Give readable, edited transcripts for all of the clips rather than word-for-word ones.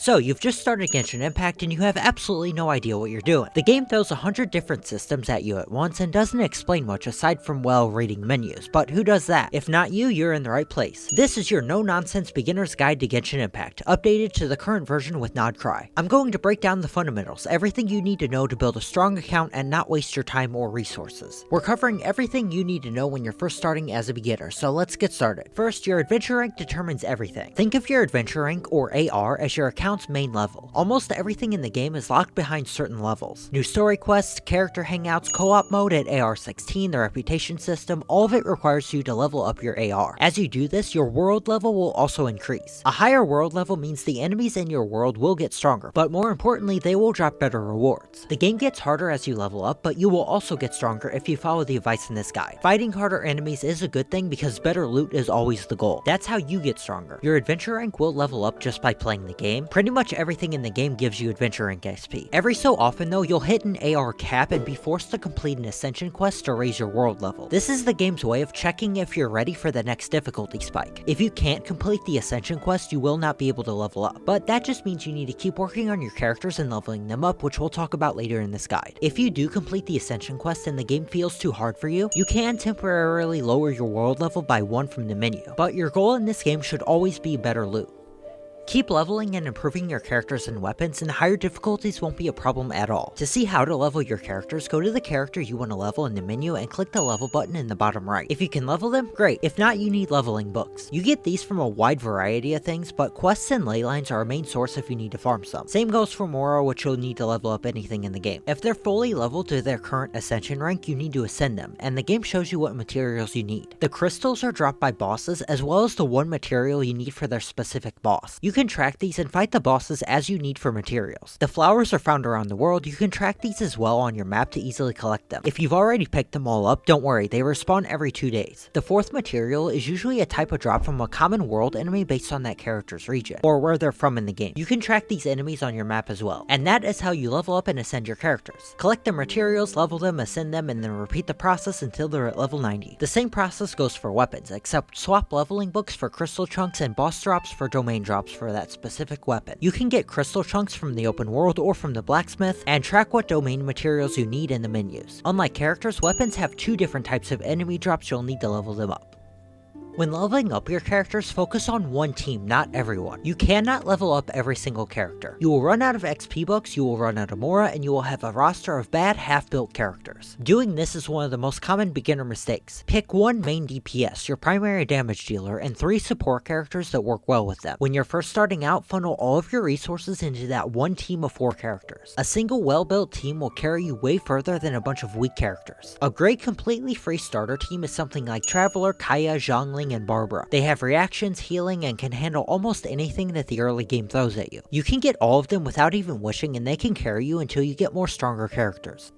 So you've just started Genshin Impact and you have absolutely no idea what you're doing. The game throws 100 different systems at you at once and doesn't explain much aside from, well, reading menus, but who does that? If not you, you're in the right place. This is your no-nonsense beginner's guide to Genshin Impact, updated to the current version with Nod Cry. I'm going to break down the fundamentals, everything you need to know to build a strong account and not waste your time or resources. We're covering everything you need to know when you're first starting as a beginner, so let's get started. First, your adventure rank determines everything. Think of your adventure rank, or AR, as your account's main level. Almost everything in the game is locked behind certain levels. New story quests, character hangouts, co-op mode at AR 16, the reputation system, all of it requires you to level up your AR. As you do this, your world level will also increase. A higher world level means the enemies in your world will get stronger, but more importantly, they will drop better rewards. The game gets harder as you level up, but you will also get stronger if you follow the advice in this guide. Fighting harder enemies is a good thing because better loot is always the goal. That's how you get stronger. Your adventure rank will level up just by playing the game. Pretty much everything in the game gives you adventure rank XP. Every so often though, you'll hit an AR cap and be forced to complete an ascension quest to raise your world level. This is the game's way of checking if you're ready for the next difficulty spike. If you can't complete the ascension quest, you will not be able to level up, but that just means you need to keep working on your characters and leveling them up, which we'll talk about later in this guide. If you do complete the ascension quest and the game feels too hard for you, you can temporarily lower your world level by 1 from the menu, but your goal in this game should always be better loot. Keep leveling and improving your characters and weapons, and higher difficulties won't be a problem at all. To see how to level your characters, go to the character you want to level in the menu and click the level button in the bottom right. If you can level them, great. If not, you need leveling books. You get these from a wide variety of things, but quests and ley lines are a main source if you need to farm some. Same goes for Mora, which you'll need to level up anything in the game. If they're fully leveled to their current ascension rank, you need to ascend them, and the game shows you what materials you need. The crystals are dropped by bosses, as well as the one material you need for their specific boss. You can track these and fight the bosses as you need for materials. The flowers are found around the world. You can track these as well on your map to easily collect them. If you've already picked them all up, don't worry, they respawn every 2 days. The fourth material is usually a type of drop from a common world enemy based on that character's region, or where they're from in the game. You can track these enemies on your map as well. And that is how you level up and ascend your characters. Collect the materials, level them, ascend them, and then repeat the process until they're at level 90. The same process goes for weapons, except swap leveling books for crystal chunks and boss drops for domain drops for that specific weapon. You can get crystal chunks from the open world or from the blacksmith, and track what domain materials you need in the menus. Unlike characters, weapons have 2 different types of enemy drops. You'll need to level them up. When leveling up your characters, focus on one team, not everyone. You cannot level up every single character. You will run out of XP books, you will run out of Mora, and you will have a roster of bad, half-built characters. Doing this is one of the most common beginner mistakes. Pick one main DPS, your primary damage dealer, and 3 support characters that work well with them. When you're first starting out, funnel all of your resources into that one team of 4 characters. A single well-built team will carry you way further than a bunch of weak characters. A great completely free starter team is something like Traveler, Kaya, Zhongling, and Barbara. They have reactions, healing, and can handle almost anything that the early game throws at you. You can get all of them without even wishing, and they can carry you until you get more stronger characters.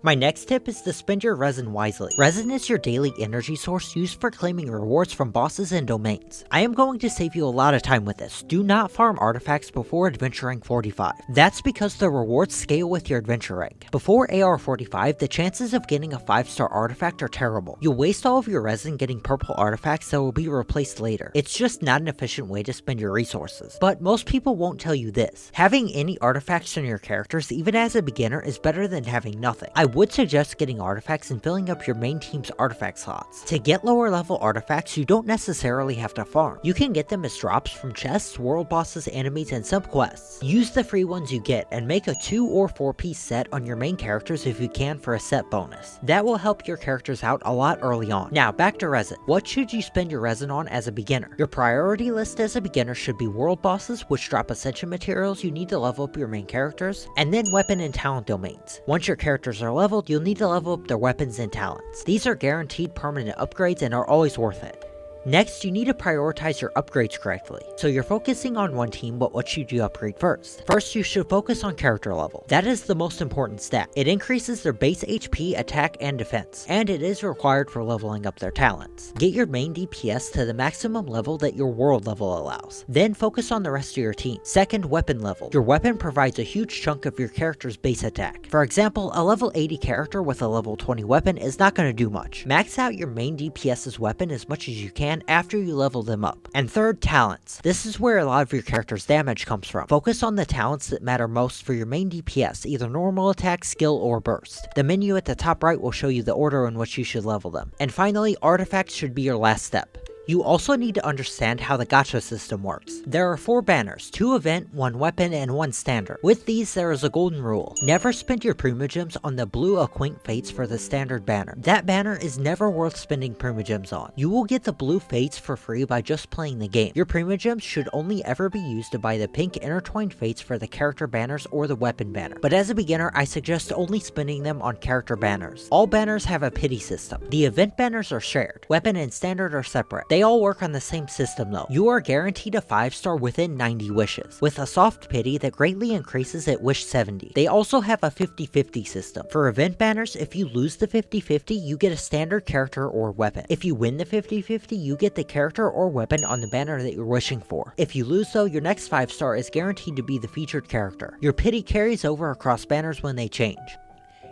My next tip is to spend your resin wisely. Resin is your daily energy source used for claiming rewards from bosses and domains. I am going to save you a lot of time with this. Do not farm artifacts before adventure rank 45. That's because the rewards scale with your adventure rank. Before AR 45, the chances of getting a 5-star artifact are terrible. You'll waste all of your resin getting purple artifacts that will be replaced later. It's just not an efficient way to spend your resources. But most people won't tell you this. Having any artifacts on your characters, even as a beginner, is better than having nothing. I would suggest getting artifacts and filling up your main team's artifact slots. To get lower level artifacts, you don't necessarily have to farm. You can get them as drops from chests, world bosses, enemies, and some quests. Use the free ones you get and make a 2 or 4 piece set on your main characters if you can for a set bonus. That will help your characters out a lot early on. Now back to resin. What should you spend your resin on as a beginner? Your priority list as a beginner should be world bosses, which drop ascension materials you need to level up your main characters, and then weapon and talent domains. Once your characters are leveled, you'll need to level up their weapons and talents. These are guaranteed permanent upgrades and are always worth it. Next, you need to prioritize your upgrades correctly. So you're focusing on one team, but what should you upgrade first? First, you should focus on character level. That is the most important stat. It increases their base HP, attack, and defense, and it is required for leveling up their talents. Get your main DPS to the maximum level that your world level allows. Then focus on the rest of your team. Second, weapon level. Your weapon provides a huge chunk of your character's base attack. For example, a level 80 character with a level 20 weapon is not going to do much. Max out your main DPS's weapon as much as you can can after you level them up. And third, talents. This is where a lot of your character's damage comes from. Focus on the talents that matter most for your main DPS, either normal attack, skill, or burst. The menu at the top right will show you the order in which you should level them. And finally, artifacts should be your last step. You also need to understand how the gacha system works. There are 4 banners, 2 event, 1 weapon, and 1 standard. With these, there is a golden rule. Never spend your primogems on the blue Acquaint Fates for the standard banner. That banner is never worth spending primogems on. You will get the blue Fates for free by just playing the game. Your primogems should only ever be used to buy the pink intertwined Fates for the character banners or the weapon banner. But as a beginner, I suggest only spending them on character banners. All banners have a pity system. The event banners are shared. Weapon and standard are separate. They all work on the same system though. You are guaranteed a 5-star within 90 wishes, with a soft pity that greatly increases at wish 70. They also have a 50-50 system. For event banners, if you lose the 50-50, you get a standard character or weapon. If you win the 50-50, you get the character or weapon on the banner that you're wishing for. If you lose though, your next 5-star is guaranteed to be the featured character. Your pity carries over across banners when they change.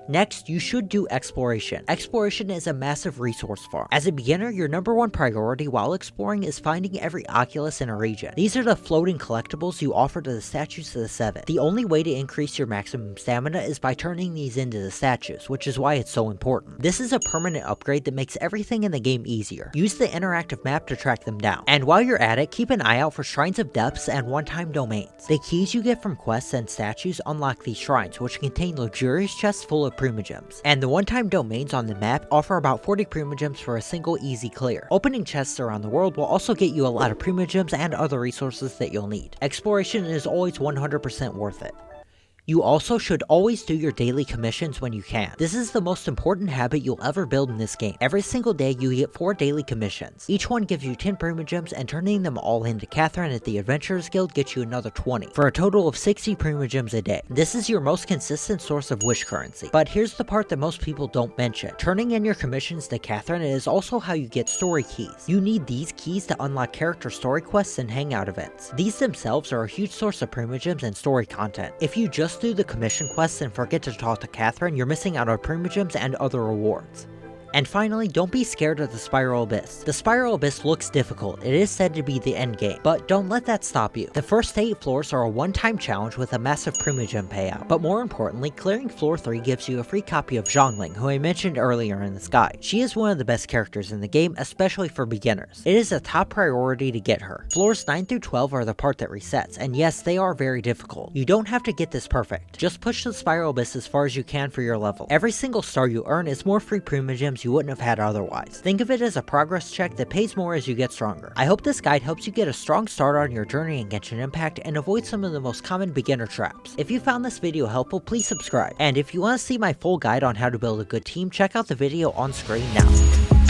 Next, you should do exploration. Exploration is a massive resource farm. As a beginner, your #1 priority while exploring is finding every Oculus in a region. These are the floating collectibles you offer to the statues of the 7. The only way to increase your maximum stamina is by turning these into the statues, which is why it's so important. This is a permanent upgrade that makes everything in the game easier. Use the interactive map to track them down. And while you're at it, keep an eye out for shrines of depths and one-time domains. The keys you get from quests and statues unlock these shrines, which contain luxurious chests full of primogems, and the one-time domains on the map offer about 40 primogems for a single easy clear. Opening chests around the world will also get you a lot of primogems and other resources that you'll need. Exploration is always 100% worth it. You also should always do your daily commissions when you can. This is the most important habit you'll ever build in this game. Every single day you get 4 daily commissions. Each one gives you 10 primogems, and turning them all into Catherine at the Adventurers Guild gets you another 20, for a total of 60 primogems a day. This is your most consistent source of wish currency. But here's the part that most people don't mention. Turning in your commissions to Catherine is also how you get story keys. You need these keys to unlock character story quests and hangout events. These themselves are a huge source of primogems and story content. If you just do the commission quests and forget to talk to Catherine, you're missing out on primogems and other rewards. And finally, don't be scared of the Spiral Abyss. The Spiral Abyss looks difficult. It is said to be the end game, but don't let that stop you. The first 8 floors are a one-time challenge with a massive primogem payout, but more importantly, clearing floor 3 gives you a free copy of Zhongling, who I mentioned earlier in this guide. She is one of the best characters in the game, especially for beginners. It is a top priority to get her. Floors 9 through 12 are the part that resets, and yes, they are very difficult. You don't have to get this perfect. Just push the Spiral Abyss as far as you can for your level. Every single star you earn is more free primogems you wouldn't have had otherwise. Think of it as a progress check that pays more as you get stronger. I hope this guide helps you get a strong start on your journey in Genshin Impact and avoid some of the most common beginner traps. If you found this video helpful, please subscribe. And if you want to see my full guide on how to build a good team, check out the video on screen now.